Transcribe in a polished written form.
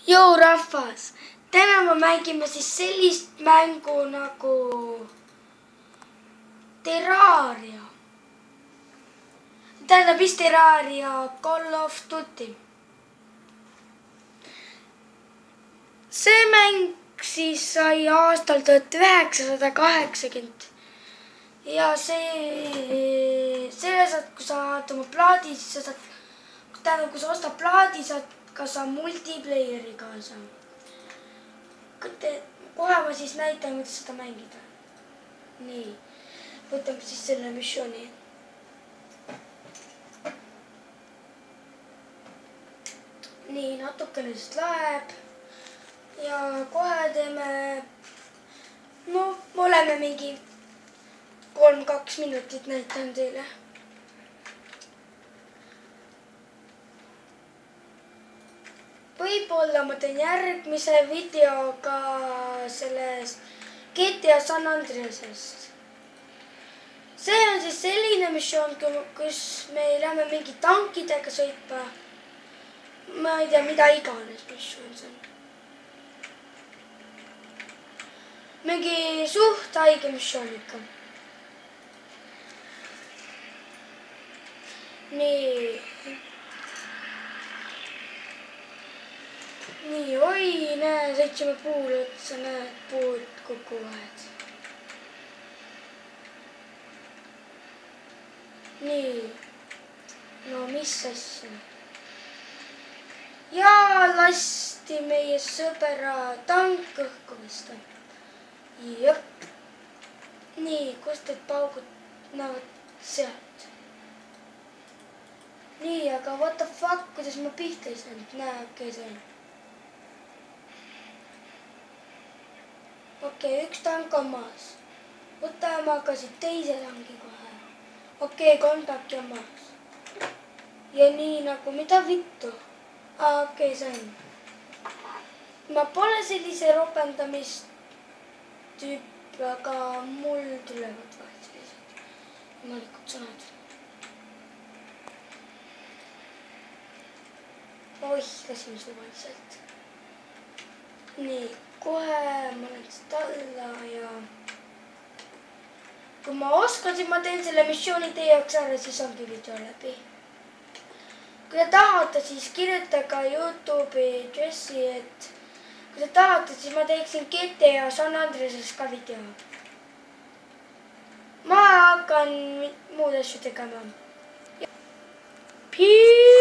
Joo rahvas, täna me mängime siis sellist mängu nagu Terraria. Tähendab vist Terraria Call of Duty. See mäng siis sai aastal 1980 ja selles saad, kui sa saad oma plaadi, siis sa saad, tähendab, kui sa ostad plaadi, saad ka sa multiplayeri kaasa. Kohe ma siis näitan, kuidas seda mängida. Nii, võtame siis selle missiooni. Nii, natukene siis läheb ja kohe teeme, no oleme mingi 3-2 minutit näitan teile. Võib-olla ma teen järgmise videoga sellest GTA San Andreasest. See on siis selline missioon, kus me lähme mingi tankidega sõitma. Ma ei tea, mida iganes missioon see on. Mingi suht haige missioon ikka. Nii, oi, näe, sõitsime puule otsa, näed, puud kukuvad. Nii, no mis asja. Ja lasti meie sõbera tank õhku vist. Jõpp. Nii, kust need paugud näevad sealt. Nii, aga what the fuck, kuidas ma pihta ei saanud, näe, okei see on. Okei, üks tank on maas. Võtame aga siit teise tangi kohe. Okei, 3 tanki on maas. Ja nii nagu, mida vittu? Okei, see on. Ma pole sellise ropendamistüüp, aga mul tulevad vahel sellised jumalikud sõnad. Oih, lasime suvaliselt. Nii, kohe ma olen siit alla ja kui ma oskan, siis ma teen selle missiooni teie jaoks ära, siis ongi video läbi. Kui te tahate, siis kirjutage YouTube'i Jessi, et kui te tahate, siis ma teeksin GTA San Andreasest ka video. Ma hakkan muud asju tegema. Peace!